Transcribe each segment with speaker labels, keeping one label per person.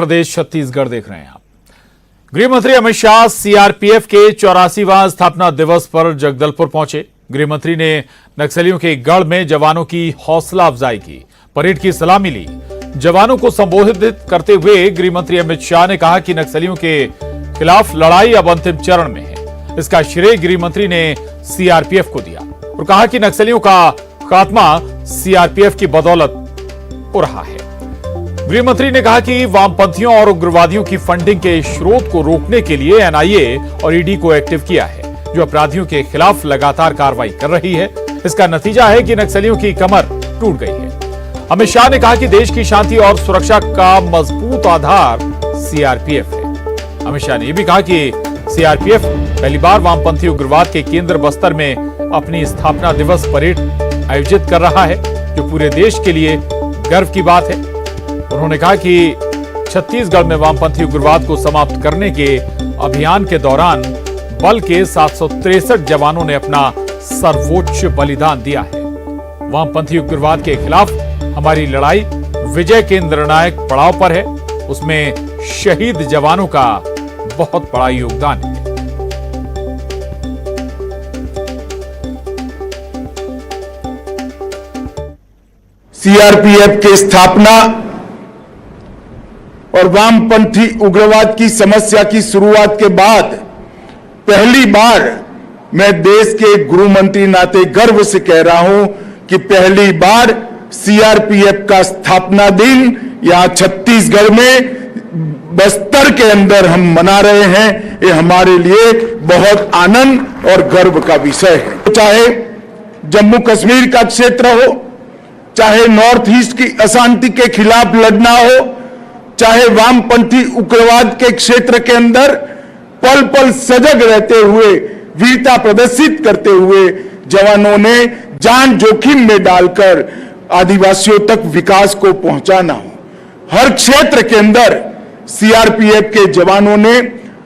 Speaker 1: प्रदेश छत्तीसगढ़ देख रहे हैं आप। गृह मंत्री अमित शाह सीआरपीएफ के 84वां स्थापना दिवस पर जगदलपुर पहुंचे। गृह मंत्री ने नक्सलियों के गढ़ में जवानों की हौसला अफजाई की, परेड की सलामी ली। जवानों को संबोधित करते हुए गृह मंत्री अमित शाह ने कहा कि नक्सलियों के खिलाफ लड़ाई अब अंतिम चरण में है। इसका श्रेय गृह मंत्री ने सीआरपीएफ को दिया और कहा कि नक्सलियों का खात्मा सीआरपीएफ की बदौलत हो रहा है। गृह मंत्री ने कहा कि वामपंथियों और उग्रवादियों की फंडिंग के स्रोत को रोकने के लिए एनआईए और ईडी को एक्टिव किया है, जो अपराधियों के खिलाफ लगातार कार्रवाई कर रही है। इसका नतीजा है कि नक्सलियों की कमर टूट गई है। अमित शाह ने कहा कि देश की शांति और सुरक्षा का मजबूत आधार सीआरपीएफ है। अमित शाह ने यह भी कहा कि सीआरपीएफ पहली बार वामपंथी उग्रवाद के केंद्र बस्तर में अपनी स्थापना दिवस परेड आयोजित कर रहा है, जो पूरे देश के लिए गर्व की बात है। उन्होंने कहा कि छत्तीसगढ़ में वामपंथी उग्रवाद को समाप्त करने के अभियान के दौरान बल के 763 जवानों ने अपना सर्वोच्च बलिदान दिया है। वामपंथी उग्रवाद के खिलाफ हमारी लड़ाई विजय के निर्णायक पड़ाव पर है। उसमें शहीद जवानों का बहुत बड़ा योगदान है।
Speaker 2: सीआरपीएफ की स्थापना और वामपंथी उग्रवाद की समस्या की शुरुआत के बाद पहली बार मैं देश के गृह मंत्री नाते गर्व से कह रहा हूं कि पहली बार सीआरपीएफ का स्थापना दिन यहां छत्तीसगढ़ में बस्तर के अंदर हम मना रहे हैं। ये हमारे लिए बहुत आनंद और गर्व का विषय है। चाहे जम्मू कश्मीर का क्षेत्र हो, चाहे नॉर्थ ईस्ट की अशांति के खिलाफ लड़ना हो, चाहे वामपंथी उग्रवाद के क्षेत्र के अंदर पल पल सजग रहते हुए वीरता प्रदर्शित करते हुए जवानों ने जान जोखिम में डालकर आदिवासियों तक विकास को पहुंचाना हो, हर क्षेत्र के अंदर सीआरपीएफ के जवानों ने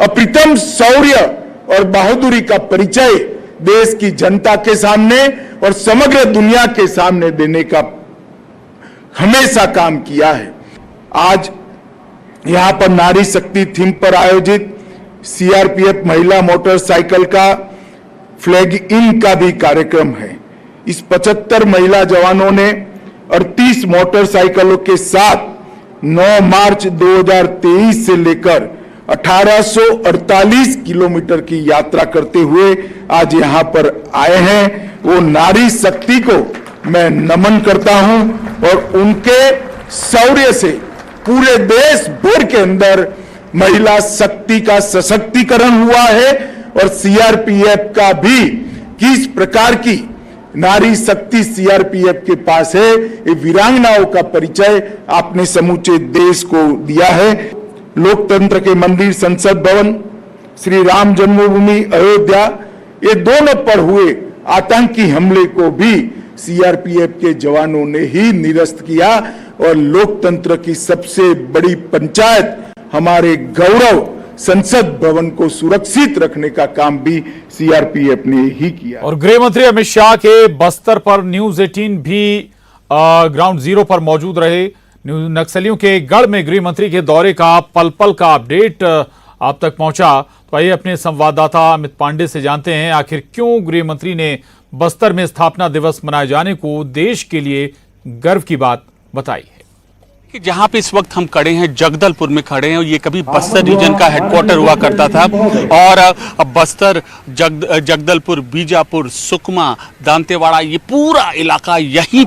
Speaker 2: अप्रतिम शौर्य और बहादुरी का परिचय देश की जनता के सामने और समग्र दुनिया के सामने देने का हमेशा काम किया है। आज यहां पर नारी शक्ति थीम पर आयोजित सीआरपीएफ महिला मोटरसाइकिल का फ्लैग इन का भी कार्यक्रम है। इस 75 महिला जवानों ने 38 मोटरसाइकिलों के साथ 9 मार्च 2023 से लेकर 1848 किलोमीटर की यात्रा करते हुए आज यहां पर आए हैं। वो नारी शक्ति को मैं नमन करता हूं और उनके शौर्य से पूरे देश भर के अंदर महिला शक्ति का सशक्तिकरण हुआ है और सीआरपीएफ का भी किस प्रकार की नारी शक्ति सीआरपीएफ के पास है, ये वीरांगनाओं का परिचय आपने समूचे देश को दिया है। लोकतंत्र के मंदिर संसद भवन, श्री राम जन्मभूमि अयोध्या, ये दोनों पर हुए आतंकी हमले को भी सीआरपीएफ के जवानों ने ही निरस्त किया और लोकतंत्र की सबसे बड़ी पंचायत हमारे गौरव संसद भवन को सुरक्षित रखने का काम भी सीआरपीएफ ने ही किया।
Speaker 1: और गृह मंत्री अमित शाह के बस्तर पर न्यूज 18 भी ग्राउंड जीरो पर मौजूद रहे। नक्सलियों के गढ़ में गृह मंत्री के दौरे का पल पल का अपडेट आप तक पहुंचा। तो आइए अपने संवाददाता अमित पांडे से जानते हैं आखिर क्यों गृह मंत्री ने बस्तर में स्थापना दिवस मनाए जाने को देश के लिए गर्व की बात बताई है।
Speaker 3: कि जहां पे इस वक्त हम खड़े हैं जगदलपुर में खड़े हैं, ये कभी बस्तर रीजन का हेडक्वार्टर हुआ करता था और अब बस्तर, जगदलपुर, बीजापुर, सुकमा, दांतेवाड़ा, ये पूरा इलाका यहीं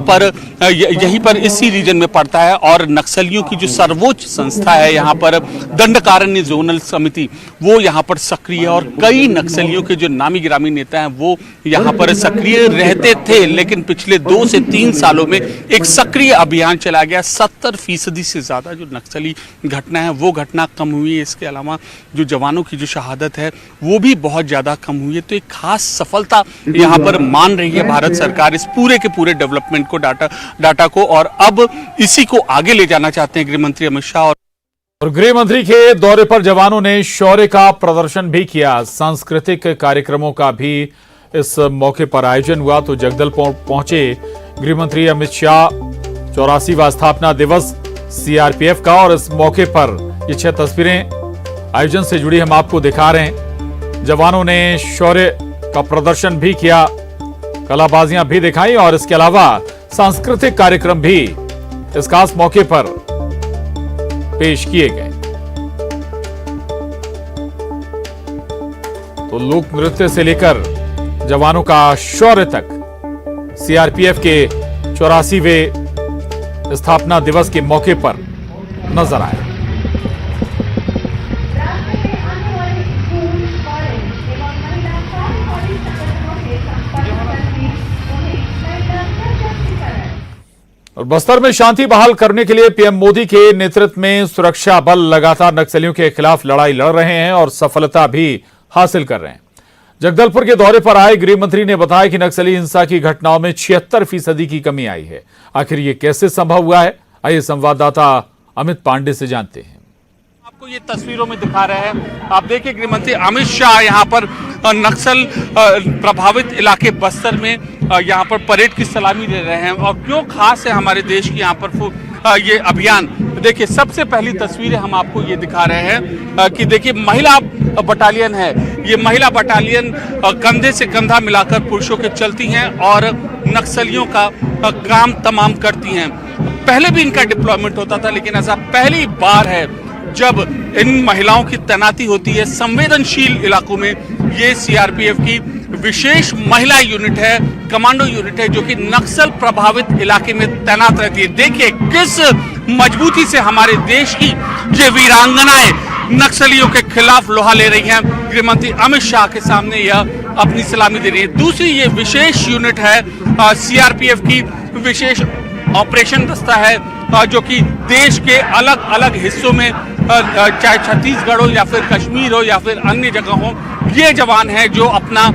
Speaker 3: पर इसी रीजन में पड़ता है। और नक्सलियों की जो सर्वोच्च संस्था है यहाँ पर दंडकारण्य जोनल समिति, वो यहाँ पर सक्रिय है और कई नक्सलियों के जो नामी गिरामी नेता हैं वो यहाँ पर सक्रिय रहते थे। लेकिन पिछले 2 से 3 सालों में एक सक्रिय अभियान चला गया। 70% से ज्यादा जो नक्सली घटना है वो घटना कम हुई है। इसके अलावा जो जवानों की जो शहादत है वो भी बहुत ज्यादा कम हुई है। तो एक खास सफलता यहाँ पर मान रही है भारत सरकार इस पूरे के पूरे डेवलपमेंट को, डाटा को, और अब इसी को आगे ले जाना चाहते हैं गृह मंत्री अमित शाह।
Speaker 1: और गृह मंत्री के दौरे पर जवानों ने शौर्य का प्रदर्शन भी किया। सांस्कृतिक कार्यक्रमों का भी इस मौके पर आयोजन हुआ। तो जगदलपुर पहुंचे गृह मंत्री अमित शाह 84वां स्थापना दिवस सीआरपीएफ का। और इस मौके पर ये 6 तस्वीरें आयोजन से जुड़ी हम आपको दिखा रहे हैं। जवानों ने शौर्य का प्रदर्शन भी किया, कलाबाजियां भी दिखाई और इसके अलावा सांस्कृतिक कार्यक्रम भी इस खास मौके पर पेश किए गए। तो लोक नृत्य से लेकर जवानों का शौर्य तक सीआरपीएफ के 84वें स्थापना दिवस के मौके पर नजर आए। और बस्तर में शांति बहाल करने के लिए पीएम मोदी के नेतृत्व में सुरक्षा बल लगातार नक्सलियों के खिलाफ लड़ाई लड़ रहे हैं और सफलता भी हासिल कर रहे हैं। जगदलपुर के दौरे पर आए गृह मंत्री ने बताया कि नक्सली हिंसा की घटनाओं में 76% की कमी आई है। आखिर ये कैसे संभव हुआ है, आइए संवाददाता अमित पांडे से जानते हैं।
Speaker 3: आपको ये तस्वीरों में दिखा रहे हैं, आप देखिए गृह मंत्री अमित शाह यहाँ पर नक्सल प्रभावित इलाके बस्तर में यहाँ पर परेड की सलामी ले रहे हैं। और क्यों खास है हमारे देश की यहाँ पर ये अभियान, देखिए सबसे पहली तस्वीरें हम आपको ये दिखा रहे हैं कि देखिए महिला बटालियन है। ये महिला बटालियन कंधे से कंधा मिलाकर पुरुषों के चलती हैं और नक्सलियों का काम तमाम करती हैं। पहले भी इनका डिप्लॉयमेंट होता था, लेकिन ऐसा पहली बार है जब इन महिलाओं की तैनाती होती है संवेदनशील इलाकों में। ये सीआरपीएफ की विशेष महिला यूनिट है, कमांडो यूनिट है, जो कि नक्सल प्रभावित इलाके में तैनात रहती है। देखिए किस मजबूती से हमारे देश की ये वीरांगनाएं नक्सलियों के खिलाफ लोहा ले रही हैं। गृह मंत्री अमित शाह के सामने यह अपनी सलामी दे रही है। दूसरी ये विशेष यूनिट है सीआरपीएफ की विशेष ऑपरेशन दस्ता है, जो कि देश के अलग अलग हिस्सों में, चाहे छत्तीसगढ़ हो या फिर कश्मीर हो या फिर अन्य जगह हो, ये जवान हैं जो अपना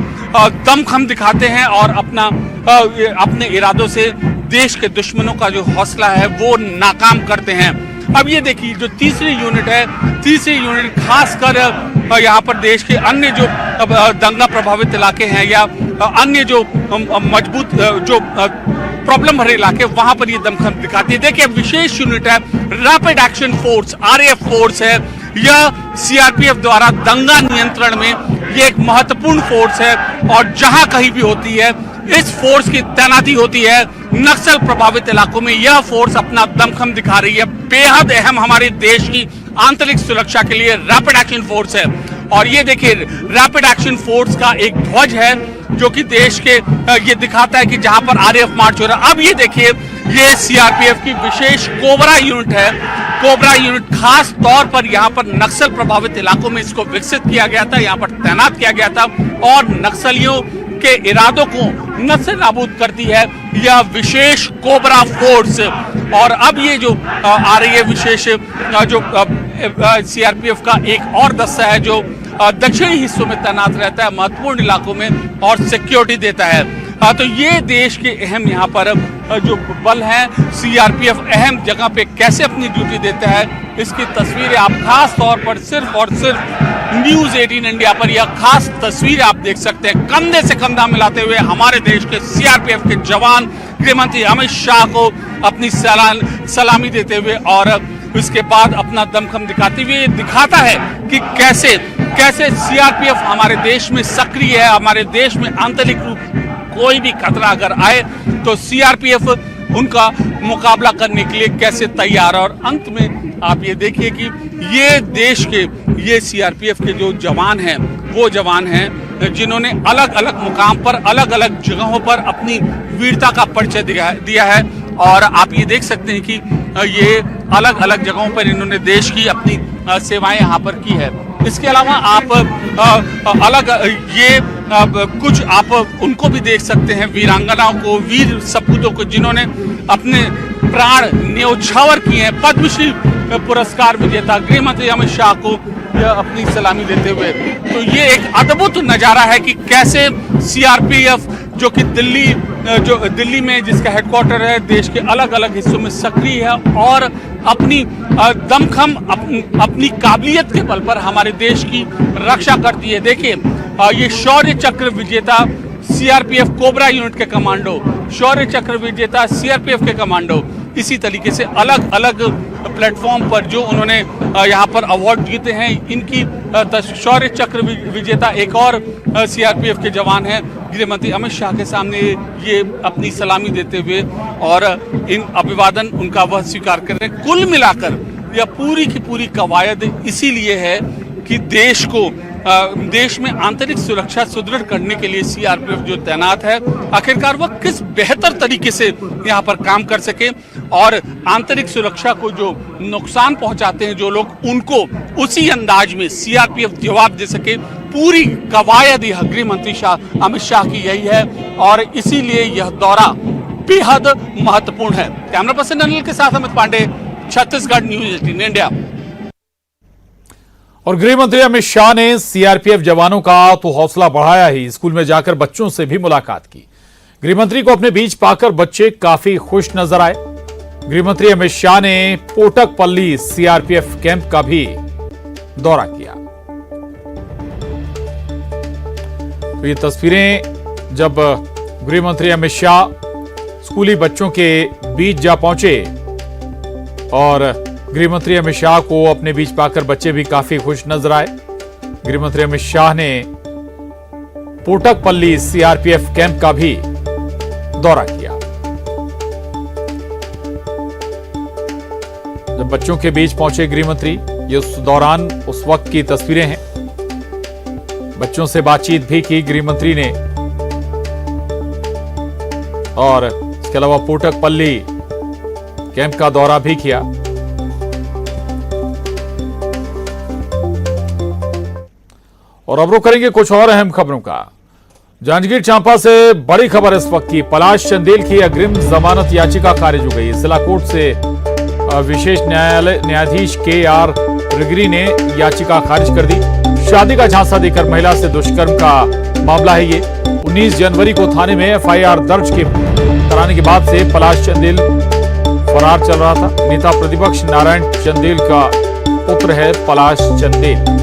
Speaker 3: दमखम दिखाते हैं और अपने इरादों से देश के दुश्मनों का जो हौसला है वो नाकाम करते हैं। अब ये देखिए जो तीसरी यूनिट है, तीसरी यूनिट खासकर यहाँ पर देश के अन्य जो दंगा प्रभावित इलाके हैं या अन्य जो मजबूत जो प्रॉब्लम भरे इलाके, वहां पर ये दमखम दिखाती है। देखिए विशेष यूनिट है, rapid action force RAF force है। यह सीआरपीएफ द्वारा दंगा नियंत्रण में ये एक महत्वपूर्ण फोर्स है और जहां कहीं भी होती है इस फोर्स की तैनाती होती है नक्सल प्रभावित इलाकों में। यह फोर्स अपना दमखम दिखा रही है। बेहद अहम हमारे देश की आंतरिक सुरक्षा के लिए रैपिड एक्शन फोर्स है। और ये देखिए रैपिड एक्शन फोर्स का एक ध्वज है जो कि देश के ये दिखाता है कि जहां पर आरएएफ मार्च हो रहा है। अब ये देखिए ये सीआरपीएफ की विशेष कोबरा यूनिट है। कोबरा यूनिट खास तौर पर यहाँ पर नक्सल प्रभावित इलाकों में इसको विकसित किया गया था, यहाँ पर तैनात किया गया था और नक्सलियों के इरादों को नस्ल नाबूद करती है यह विशेष कोबरा फोर्स। और अब ये जो आ रही है विशेष जो सीआरपीएफ का एक और दस्ता है जो दक्षिणी हिस्सों में तैनात रहता है, महत्वपूर्ण इलाकों में और सिक्योरिटी देता है। तो ये देश के अहम यहाँ पर जो बल हैं, सीआरपीएफ अहम जगह पे कैसे अपनी ड्यूटी देता है, इसकी तस्वीरें आप खास तौर पर सिर्फ और सिर्फ न्यूज 18 इंडिया पर यह खास तस्वीरें आप देख सकते हैं। कंधे से कंधा मिलाते हुए हमारे देश के सीआरपीएफ के जवान गृह मंत्री अमित शाह को अपनी सलामी देते हुए और उसके बाद अपना दमखम दिखाते हुए दिखाता है कि कैसे कैसे सीआरपीएफ हमारे देश में सक्रिय है। हमारे देश में आंतरिक रूप कोई भी खतरा अगर आए तो सीआरपीएफ उनका मुकाबला करने के लिए कैसे तैयार है। और अंत में आप ये देखिए कि ये देश के ये सीआरपीएफ के जो जवान हैं वो जवान हैं जिन्होंने अलग अलग मुकाम पर अलग अलग जगहों पर अपनी वीरता का परिचय दिया है। और आप ये देख सकते हैं कि ये अलग अलग जगहों पर इन्होंने देश की अपनी सेवाएं यहाँ पर की है। इसके अलावा आप अलग ये कुछ आप उनको भी देख सकते हैं, वीरांगनाओं को, वीर सपूतों को जिन्होंने अपने प्राण न्योछावर किए हैं। पद्मश्री पुरस्कार विजेता गृह मंत्री अमित शाह को यह अपनी सलामी देते हुए। तो ये एक अद्भुत नजारा है कि कैसे सीआरपीएफ जो कि दिल्ली में जिसका हेडक्वार्टर है, देश के अलग अलग हिस्सों में सक्रिय है और अपनी दमखम अपनी काबिलियत के बल पर हमारे देश की रक्षा करती है। देखिए ये शौर्य चक्र विजेता सीआरपीएफ कोबरा यूनिट के कमांडो, शौर्य चक्र विजेता सीआरपीएफ के कमांडो, इसी तरीके से अलग अलग प्लेटफॉर्म पर जो उन्होंने यहाँ पर अवार्ड जीते हैं, इनकी शौर्य चक्र विजेता एक और सीआरपीएफ के जवान हैं गृह मंत्री अमित शाह के सामने ये अपनी सलामी देते हुए और इन अभिवादन उनका वह स्वीकार कर रहे हैं। कुल मिलाकर यह पूरी की पूरी कवायद इसीलिए है कि देश में आंतरिक सुरक्षा सुदृढ़ करने के लिए सीआरपीएफ जो तैनात है, आखिरकार वह किस बेहतर तरीके से यहाँ पर काम कर सके और आंतरिक सुरक्षा को जो नुकसान पहुंचाते हैं जो लोग, उनको उसी अंदाज में सीआरपीएफ जवाब दे सके। पूरी कवायद यह गृह मंत्री अमित शाह की यही है और इसीलिए यह दौरा बेहद महत्वपूर्ण है। कैमरा पर्सन अनिल के साथ अमित पांडे, छत्तीसगढ़ न्यूज 18 इंडिया।
Speaker 1: और गृह मंत्री अमित शाह ने सीआरपीएफ जवानों का तो हौसला बढ़ाया ही, स्कूल में जाकर बच्चों से भी मुलाकात की। गृह मंत्री को अपने बीच पाकर बच्चे काफी खुश नजर आए। गृह मंत्री अमित शाह ने पोटकपल्ली सीआरपीएफ कैंप का भी दौरा किया। तो ये तस्वीरें जब गृह मंत्री अमित शाह स्कूली बच्चों के बीच जा पहुंचे और गृह मंत्री अमित शाह को अपने बीच पाकर बच्चे भी काफी खुश नजर आए। गृह मंत्री अमित शाह ने पोटकपल्ली सीआरपीएफ कैंप का भी दौरा किया। जब बच्चों के बीच पहुंचे गृह मंत्री, ये उस दौरान उस वक्त की तस्वीरें हैं। बच्चों से बातचीत भी की गृह मंत्री ने और इसके अलावा पोटकपल्ली कैंप का दौरा भी किया। और अब रुख करेंगे कुछ और अहम खबरों का। जांजगीर चांपा से बड़ी खबर इस वक्त की। पलाश चंदेल की अग्रिम जमानत याचिका खारिज हो गई। जिला कोर्ट से विशेष न्यायाधीश KR रिगरी ने याचिका खारिज कर दी। शादी का झांसा देकर महिला से दुष्कर्म का मामला है ये। 19 जनवरी को थाने में FIR दर्ज कराने के बाद से पलाश चंदेल फरार चल रहा था। नेता प्रतिपक्ष नारायण चंदेल का पुत्र है पलाश चंदेल।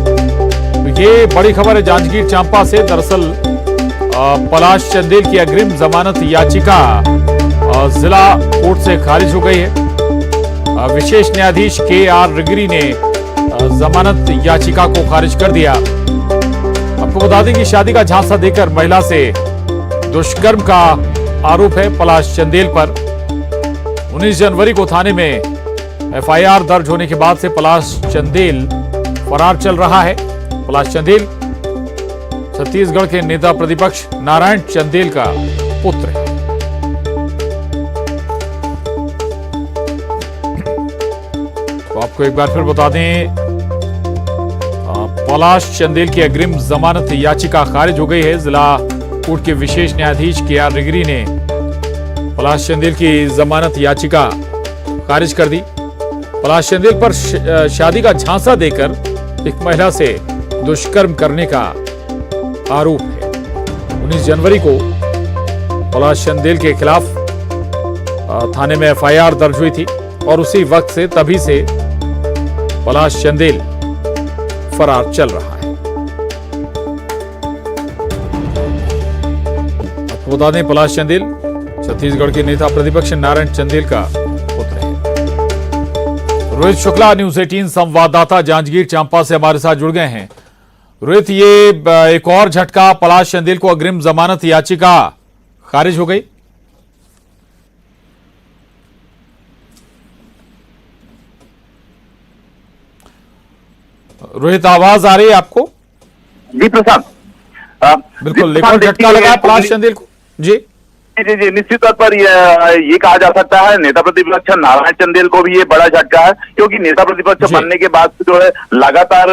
Speaker 1: ये बड़ी खबर है जांजगीर चांपा से। दरअसल पलाश चंदेल की अग्रिम जमानत याचिका जिला कोर्ट से खारिज हो गई है। विशेष न्यायाधीश KR रिगरी ने जमानत याचिका को खारिज कर दिया। आपको बता दें कि शादी का झांसा देकर महिला से दुष्कर्म का आरोप है पलाश चंदेल पर। 19 जनवरी को थाने में FIR दर्ज होने के बाद से पलाश चंदेल फरार चल रहा है। पलाश चंदेल छत्तीसगढ़ के नेता प्रतिपक्ष नारायण चंदेल का पुत्र है। तो आपको एक बार फिर बता दें, पलाश चंदेल की अग्रिम जमानत याचिका खारिज हो गई है। जिला कोर्ट के विशेष न्यायाधीश KR रिगरी ने पलाश चंदेल की जमानत याचिका खारिज कर दी। पलाश चंदेल पर शादी का झांसा देकर एक महिला से दुष्कर्म करने का आरोप है। 19 जनवरी को पलाश चंदेल के खिलाफ थाने में FIR दर्ज हुई थी और उसी वक्त से तभी से पलाश चंदेल फरार चल रहा है। आपको बता दें, पलाश चंदेल छत्तीसगढ़ के नेता प्रतिपक्ष नारायण चंदेल का पुत्र है। रोहित शुक्ला, न्यूज 18 संवाददाता जांजगीर चांपा से हमारे साथ जुड़ गए हैं। रोहित, ये एक और झटका, पलाश चंदेल को अग्रिम जमानत याचिका खारिज हो गई। रोहित, आवाज आ रही है आपको?
Speaker 2: जी प्रशांत,
Speaker 1: बिल्कुल, एक और झटका लगा पलाश चंदेल को। जी
Speaker 2: जी, निश्चित तौर पर ये कहा जा सकता है नेता प्रतिपक्ष नारायण चंदेल को भी ये बड़ा झटका है, क्योंकि नेता प्रतिपक्ष बनने के बाद जो है लगातार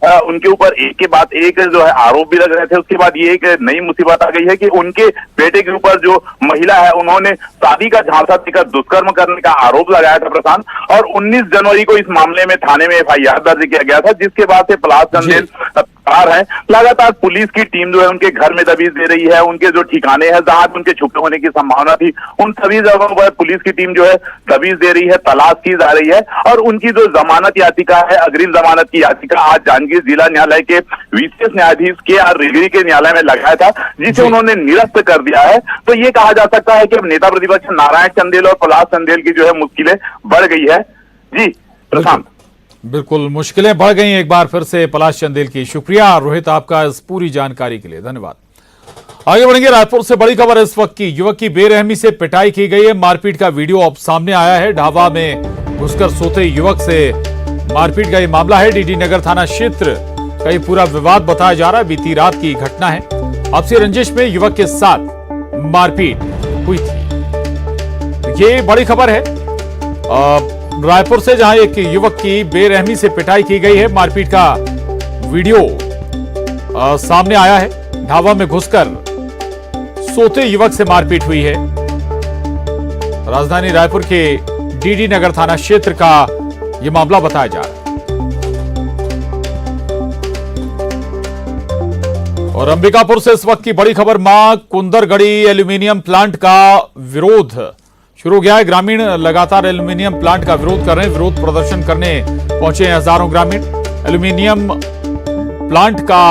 Speaker 2: उनके ऊपर एक के बाद एक जो है आरोप भी लग रहे थे। उसके बाद ये एक नई मुसीबत आ गई है कि उनके बेटे के ऊपर जो महिला है उन्होंने शादी का झांसा देकर दुष्कर्म करने का आरोप लगाया था प्रशांत। और 19 जनवरी को इस मामले में थाने में FIR दर्ज किया गया था, जिसके बाद से पलाश चंदेल फरार है। लगातार पुलिस की टीम जो है उनके घर में दबिश दे रही है। उनके जो ठिकाने हैं जहां उनके छुपे होने की संभावना थी, उन सभी जगहों पर पुलिस की टीम जो है दबिश दे रही है, तलाश की जा रही है। और उनकी जो जमानत याचिका है, अग्रिम जमानत की याचिका आज जांजगीर
Speaker 4: आवेदन जिला न्यायालय के विशेष न्यायाधीश के.आर. रेगरी के न्यायालय में लगाया था, जिसे उन्होंने निरस्त कर दिया है। तो ये कहा जा सकता है कि अब नेता प्रतिपक्ष नारायण चंदेल और पलाश चंदेल की जो है मुश्किलें बढ़ गई है। जी प्रशांत,
Speaker 1: बिल्कुल मुश्किलें बढ़ गई एक बार फिर से पलाश चंदेल की। शुक्रिया रोहित आपका इस पूरी जानकारी के लिए, धन्यवाद। आगे बढ़ेंगे। रायपुर से बड़ी खबर इस वक्त की। युवक की बेरहमी से पिटाई की गई है। मारपीट का वीडियो अब सामने आया है। ढाबा में घुसकर सोते युवक से मारपीट का ये मामला है। डीडी नगर थाना क्षेत्र का ये पूरा विवाद बताया जा रहा है। बीती रात की घटना है। आपसी रंजिश में युवक के साथ मारपीट हुई थी। ये बड़ी खबर है रायपुर से, जहां एक युवक की बेरहमी से पिटाई की गई है। मारपीट का वीडियो सामने आया है। ढाबा में घुसकर सोते युवक से मारपीट हुई है। राजधानी रायपुर के डीडी नगर थाना क्षेत्र का यह मामला बताया जा रहा है। और अंबिकापुर से इस वक्त की बड़ी खबर। मां कुंदरगढ़ी एल्यूमिनियम प्लांट का विरोध शुरू हो गया है। ग्रामीण लगातार एल्यूमिनियम प्लांट का विरोध कर रहे हैं। विरोध प्रदर्शन करने पहुंचे हैं हजारों ग्रामीण। एल्यूमिनियम प्लांट का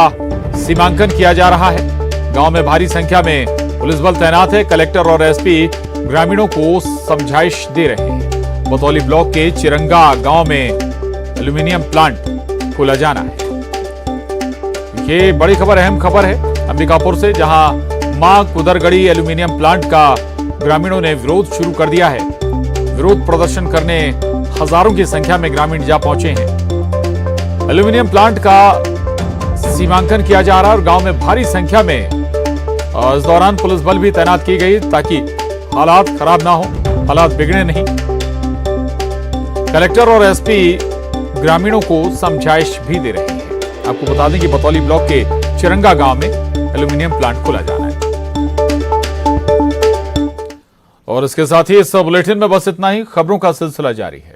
Speaker 1: सीमांकन किया जा रहा है। गांव में भारी संख्या में पुलिस बल तैनात है। कलेक्टर और एसपी ग्रामीणों को समझाइश दे रहे हैं। बतौली ब्लॉक के चिरंगा गांव में एल्यूमिनियम प्लांट खोला जाना है। ये बड़ी खबर, अहम खबर है अंबिकापुर से, जहां मां कुदरगढ़ी एल्यूमिनियम प्लांट का ग्रामीणों ने विरोध शुरू कर दिया है। विरोध प्रदर्शन करने हजारों की संख्या में ग्रामीण जा पहुंचे हैं। एल्यूमिनियम प्लांट का सीमांकन किया जा रहा है और गांव में भारी संख्या में इस दौरान पुलिस बल भी तैनात की गई ताकि हालात खराब ना हो, हालात बिगड़े नहीं। कलेक्टर और एसपी ग्रामीणों को समझाइश भी दे रहे हैं। आपको बता दें कि बतौली ब्लॉक के चिरंगा गांव में एल्यूमिनियम प्लांट खोला जाना है। और इसके साथ ही इस बुलेटिन में बस इतना ही। खबरों का सिलसिला जारी है।